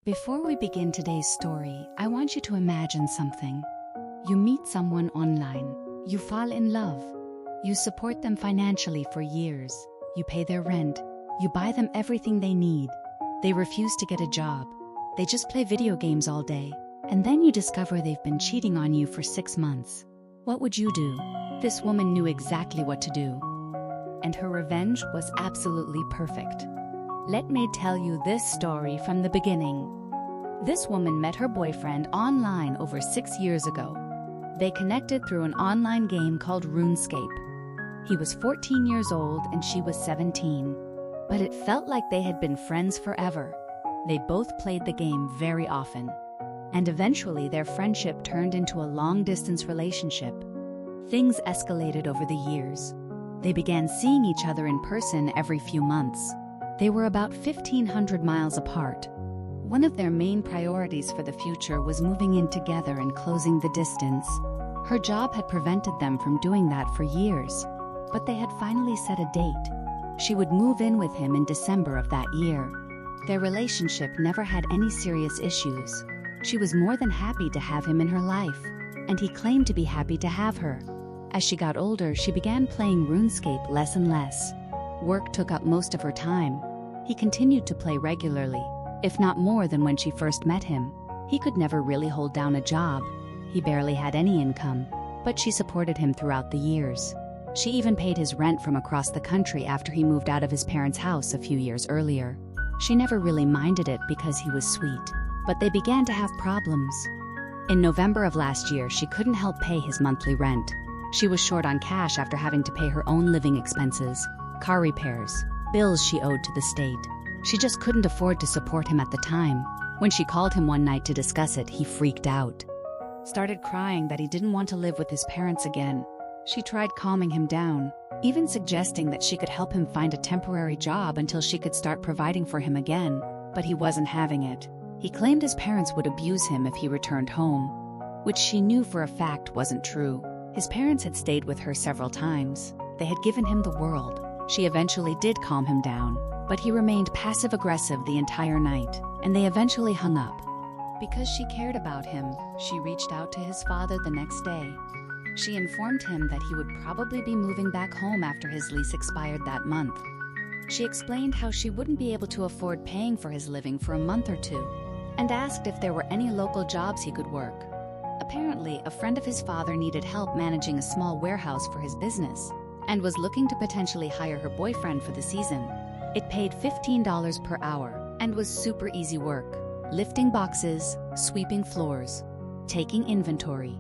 Before we begin today's story, I want you to imagine something. You meet someone online. You fall in love. You support them financially for years. You pay their rent. You buy them everything they need. They refuse to get a job. They just play video games all day. And then you discover they've been cheating on you for 6 months. What would you do? This woman knew exactly what to do. And her revenge was absolutely perfect. Let me tell you this story from the beginning. This woman met her boyfriend online over 6 years ago. They connected through an online game called RuneScape. He was 14 years old and she was 17. But it felt like they had been friends forever. They both played the game very often. And eventually their friendship turned into a long-distance relationship. Things escalated over the years. They began seeing each other in person every few months. They were about 1,500 miles apart. One of their main priorities for the future was moving in together and closing the distance. Her job had prevented them from doing that for years, but they had finally set a date. She would move in with him in December of that year. Their relationship never had any serious issues. She was more than happy to have him in her life, and he claimed to be happy to have her. As she got older, she began playing RuneScape less and less. Work took up most of her time. He continued to play regularly, if not more than when she first met him. He could never really hold down a job. He barely had any income, but she supported him throughout the years. She even paid his rent from across the country after he moved out of his parents' house a few years earlier. She never really minded it because he was sweet, but they began to have problems. In November of last year, she couldn't help pay his monthly rent. She was short on cash after having to pay her own living expenses, car repairs, bills she owed to the state. She just couldn't afford to support him at the time. When she called him one night to discuss it, he freaked out. Started crying that he didn't want to live with his parents again. She tried calming him down, even suggesting that she could help him find a temporary job until she could start providing for him again, but he wasn't having it. He claimed his parents would abuse him if he returned home, which she knew for a fact wasn't true. His parents had stayed with her several times. They had given him the world. She eventually did calm him down, but he remained passive-aggressive the entire night, and they eventually hung up. Because she cared about him, she reached out to his father the next day. She informed him that he would probably be moving back home after his lease expired that month. She explained how she wouldn't be able to afford paying for his living for a month or two, and asked if there were any local jobs he could work. Apparently, a friend of his father needed help managing a small warehouse for his business, and was looking to potentially hire her boyfriend for the season. It paid $15 per hour, and was super easy work. Lifting boxes, sweeping floors, taking inventory.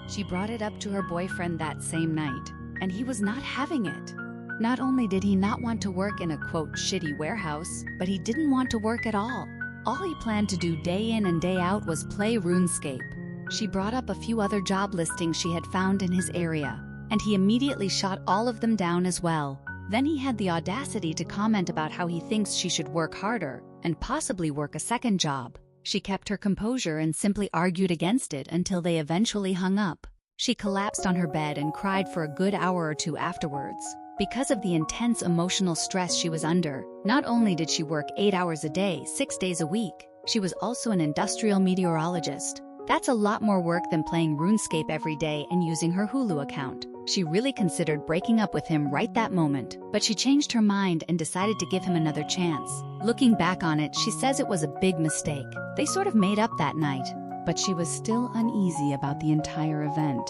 She brought it up to her boyfriend that same night, and he was not having it. Not only did he not want to work in a quote shitty warehouse, but he didn't want to work at all. All he planned to do day in and day out was play RuneScape. She brought up a few other job listings she had found in his area, and he immediately shot all of them down as well. Then he had the audacity to comment about how he thinks she should work harder and possibly work a second job. She kept her composure and simply argued against it until they eventually hung up. She collapsed on her bed and cried for a good hour or two afterwards. Because of the intense emotional stress she was under, not only did she work 8 hours a day, 6 days a week, she was also an industrial meteorologist. That's a lot more work than playing RuneScape every day and using her Hulu account. She really considered breaking up with him right that moment, but she changed her mind and decided to give him another chance. Looking back on it, she says it was a big mistake. They sort of made up that night, but she was still uneasy about the entire event.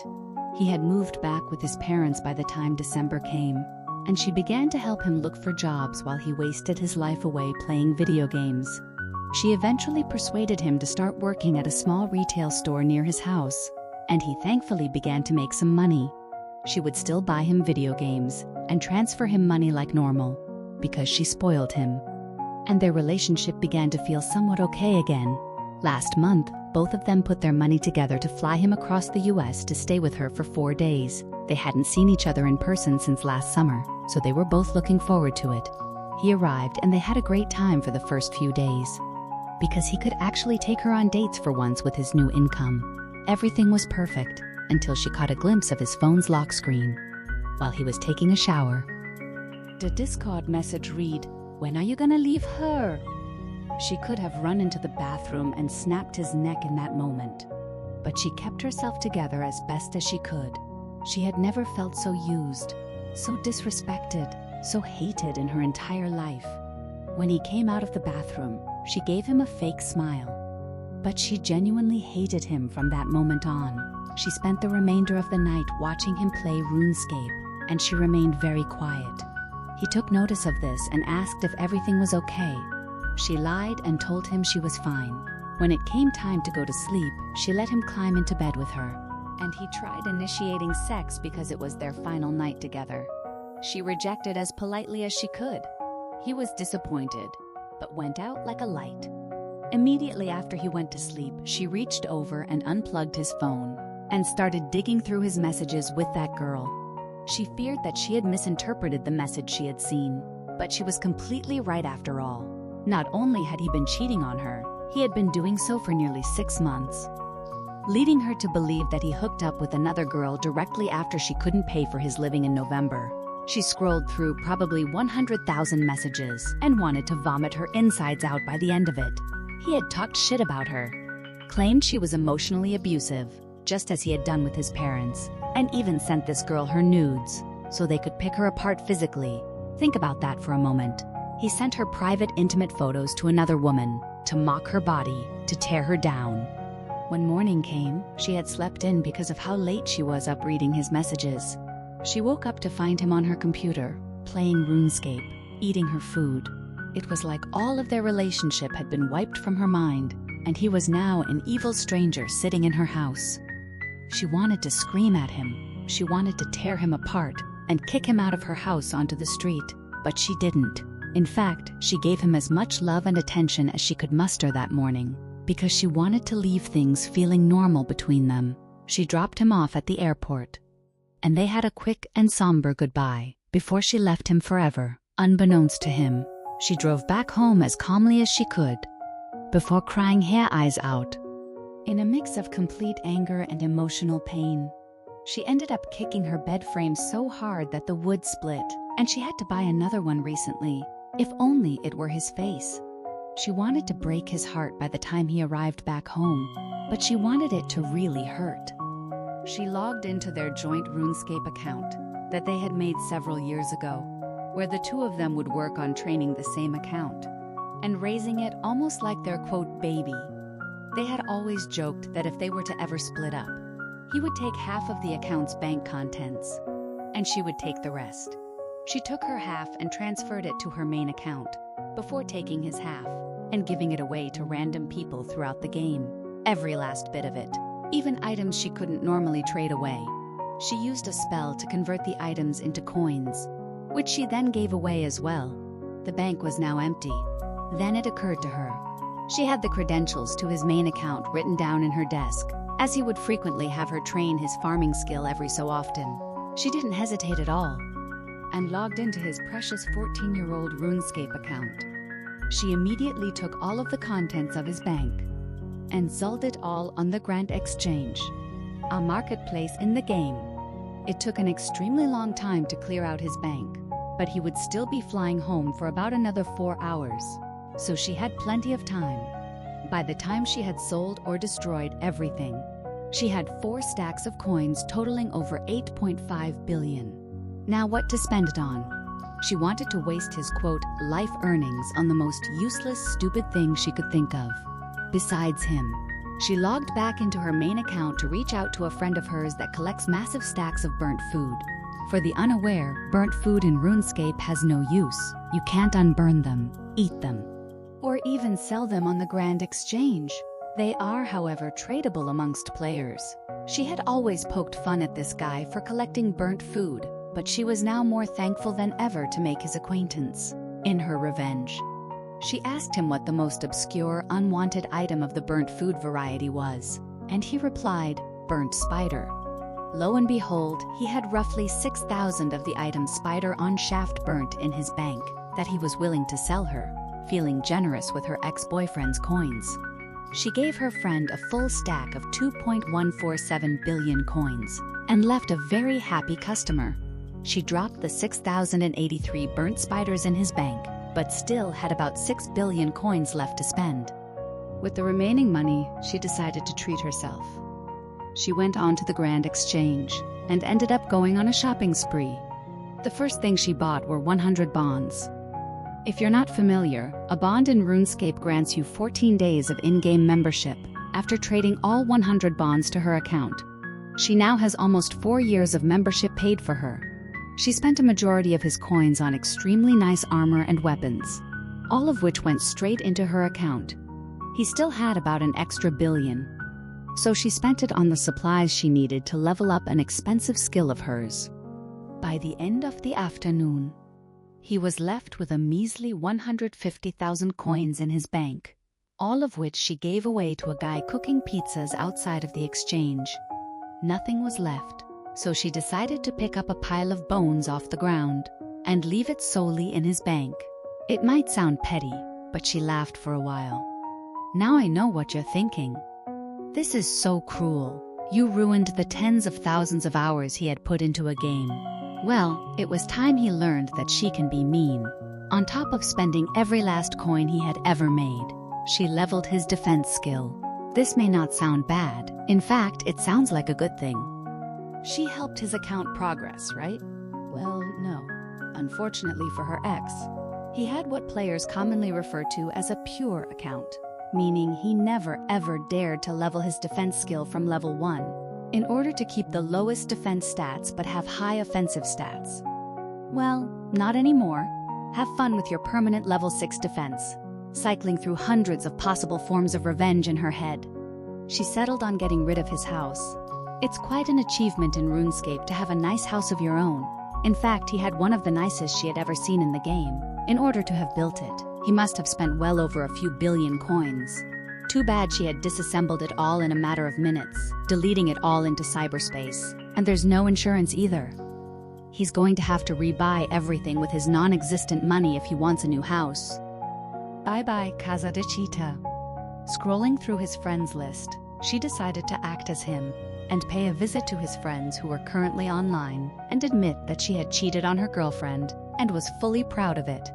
He had moved back with his parents by the time December came, and she began to help him look for jobs while he wasted his life away playing video games. She eventually persuaded him to start working at a small retail store near his house, and he thankfully began to make some money. She would still buy him video games and transfer him money like normal, because she spoiled him. And their relationship began to feel somewhat okay again. Last month, both of them put their money together to fly him across the US to stay with her for 4 days. They hadn't seen each other in person since last summer, so they were both looking forward to it. He arrived and they had a great time for the first few days, because he could actually take her on dates for once with his new income. Everything was perfect, until she caught a glimpse of his phone's lock screen while he was taking a shower. The Discord message read, "When are you gonna leave her?" She could have run into the bathroom and snapped his neck in that moment. But she kept herself together as best as she could. She had never felt so used, so disrespected, so hated in her entire life. When he came out of the bathroom, she gave him a fake smile. But she genuinely hated him from that moment on. She spent the remainder of the night watching him play RuneScape, and she remained very quiet. He took notice of this and asked if everything was okay. She lied and told him she was fine. When it came time to go to sleep, she let him climb into bed with her. And he tried initiating sex because it was their final night together. She rejected as politely as she could. He was disappointed, but went out like a light. Immediately after he went to sleep, she reached over and unplugged his phone and started digging through his messages with that girl. She feared that she had misinterpreted the message she had seen, but she was completely right after all. Not only had he been cheating on her, he had been doing so for nearly 6 months, leading her to believe that he hooked up with another girl directly after she couldn't pay for his living in November. She scrolled through probably 100,000 messages and wanted to vomit her insides out by the end of it. He had talked shit about her, claimed she was emotionally abusive, just as he had done with his parents, and even sent this girl her nudes so they could pick her apart physically. Think about that for a moment. He sent her private, intimate photos to another woman, to mock her body, to tear her down. When morning came, she had slept in because of how late she was up reading his messages. She woke up to find him on her computer, playing RuneScape, eating her food. It was like all of their relationship had been wiped from her mind, and he was now an evil stranger sitting in her house. She wanted to scream at him. She wanted to tear him apart and kick him out of her house onto the street, but she didn't. In fact, she gave him as much love and attention as she could muster that morning, because she wanted to leave things feeling normal between them. She dropped him off at the airport, and they had a quick and somber goodbye before she left him forever, unbeknownst to him. She drove back home as calmly as she could, before crying her eyes out. In a mix of complete anger and emotional pain, she ended up kicking her bed frame so hard that the wood split, and she had to buy another one recently, if only it were his face. She wanted to break his heart by the time he arrived back home, but she wanted it to really hurt. She logged into their joint RuneScape account that they had made several years ago, where the two of them would work on training the same account and raising it almost like their quote baby. They had always joked that if they were to ever split up, he would take half of the account's bank contents, and she would take the rest. She took her half and transferred it to her main account, before taking his half and giving it away to random people throughout the game. Every last bit of it, even items she couldn't normally trade away. She used a spell to convert the items into coins, which she then gave away as well. The bank was now empty. Then it occurred to her. She had the credentials to his main account written down in her desk, as he would frequently have her train his farming skill every so often. She didn't hesitate at all, and logged into his precious 14-year-old RuneScape account. She immediately took all of the contents of his bank and sold it all on the Grand Exchange, a marketplace in the game. It took an extremely long time to clear out his bank, but he would still be flying home for about another 4 hours, so she had plenty of time. By the time she had sold or destroyed everything, she had 4 stacks of coins totaling over 8.5 billion. Now what to spend it on? She wanted to waste his quote, life earnings on the most useless, stupid thing she could think of. Besides him, she logged back into her main account to reach out to a friend of hers that collects massive stacks of burnt food. For the unaware, burnt food in RuneScape has no use. You can't unburn them, eat them, or even sell them on the Grand Exchange. They are, however, tradable amongst players. She had always poked fun at this guy for collecting burnt food, but she was now more thankful than ever to make his acquaintance. In her revenge, she asked him what the most obscure, unwanted item of the burnt food variety was, and he replied, burnt spider. Lo and behold, he had roughly 6,000 of the item spider on shaft burnt in his bank that he was willing to sell her, feeling generous with her ex-boyfriend's coins. She gave her friend a full stack of 2.147 billion coins and left a very happy customer. She dropped the 6,083 burnt spiders in his bank but still had about 6 billion coins left to spend. With the remaining money, she decided to treat herself. She went on to the Grand Exchange and ended up going on a shopping spree. The first thing she bought were 100 bonds. If you're not familiar, a bond in RuneScape grants you 14 days of in-game membership after trading all 100 bonds to her account. She now has almost 4 years of membership paid for her. She spent a majority of his coins on extremely nice armor and weapons, all of which went straight into her account. He still had about an extra billion, so she spent it on the supplies she needed to level up an expensive skill of hers. By the end of the afternoon, he was left with a measly 150,000 coins in his bank, all of which she gave away to a guy cooking pizzas outside of the exchange. Nothing was left, so she decided to pick up a pile of bones off the ground and leave it solely in his bank. It might sound petty, but she laughed for a while. Now I know what you're thinking. This is so cruel. You ruined the tens of thousands of hours he had put into a game. Well, it was time he learned that she can be mean. On top of spending every last coin he had ever made, she leveled his defense skill. This may not sound bad. In fact, it sounds like a good thing. She helped his account progress, right? Well, no. Unfortunately for her ex, he had what players commonly refer to as a pure account, meaning he never ever dared to level his defense skill from level 1, in order to keep the lowest defense stats but have high offensive stats. Well, not anymore. Have fun with your permanent level 6 defense, cycling through hundreds of possible forms of revenge in her head. She settled on getting rid of his house. It's quite an achievement in RuneScape to have a nice house of your own. In fact, he had one of the nicest she had ever seen in the game. In order to have built it, he must have spent well over a few billion coins. Too bad she had disassembled it all in a matter of minutes, deleting it all into cyberspace. And there's no insurance either. He's going to have to rebuy everything with his non-existent money if he wants a new house. Bye-bye, Casa de Cheetah. Scrolling through his friends list, she decided to act as him and pay a visit to his friends who were currently online and admit that she had cheated on her girlfriend and was fully proud of it.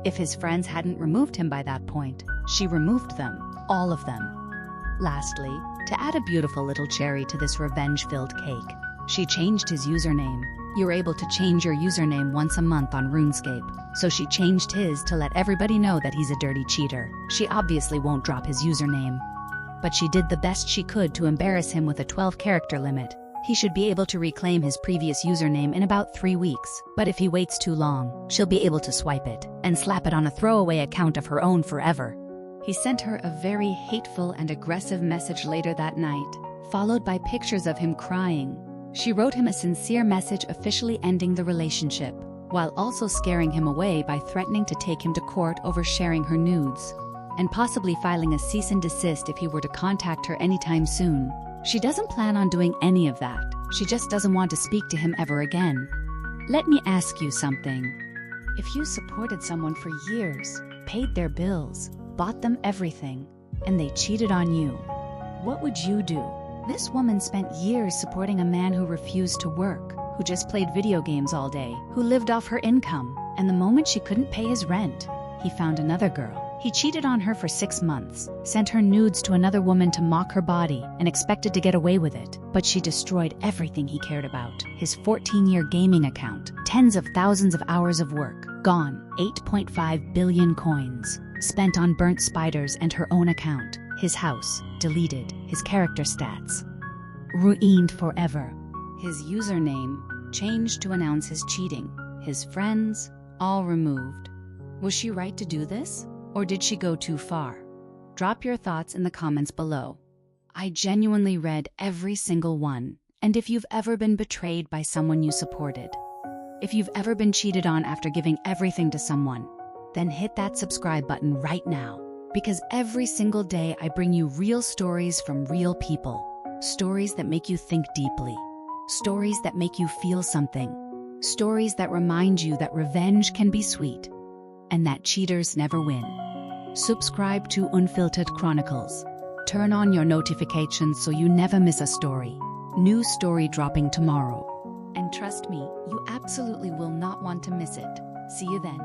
If his friends hadn't removed him by that point, she removed them, all of them. Lastly, to add a beautiful little cherry to this revenge-filled cake, she changed his username. You're able to change your username once a month on RuneScape, so she changed his to let everybody know that he's a dirty cheater. She obviously won't drop his username, but she did the best she could to embarrass him with a 12-character limit. He should be able to reclaim his previous username in about 3 weeks, but if he waits too long, she'll be able to swipe it and slap it on a throwaway account of her own forever. He sent her a very hateful and aggressive message later that night, followed by pictures of him crying. She wrote him a sincere message officially ending the relationship, while also scaring him away by threatening to take him to court over sharing her nudes, and possibly filing a cease and desist if he were to contact her anytime soon. She doesn't plan on doing any of that. She just doesn't want to speak to him ever again. Let me ask you something. If you supported someone for years, paid their bills, bought them everything, and they cheated on you, what would you do? This woman spent years supporting a man who refused to work, who just played video games all day, who lived off her income, and the moment she couldn't pay his rent, he found another girl. He cheated on her for 6 months, sent her nudes to another woman to mock her body, and expected to get away with it. But she destroyed everything he cared about. His 14-year gaming account, tens of thousands of hours of work, gone, 8.5 billion coins, spent on burnt spiders and her own account, his house, deleted, his character stats, ruined forever. His username, changed to announce his cheating, his friends, all removed. Was she right to do this? Or did she go too far? Drop your thoughts in the comments below. I genuinely read every single one, and if you've ever been betrayed by someone you supported, if you've ever been cheated on after giving everything to someone, then hit that subscribe button right now, because every single day I bring you real stories from real people, stories that make you think deeply, stories that make you feel something, stories that remind you that revenge can be sweet, and that cheaters never win. Subscribe to Unfiltered Chronicles. Turn on your notifications so you never miss a story. New story dropping tomorrow. And trust me, you absolutely will not want to miss it. See you then.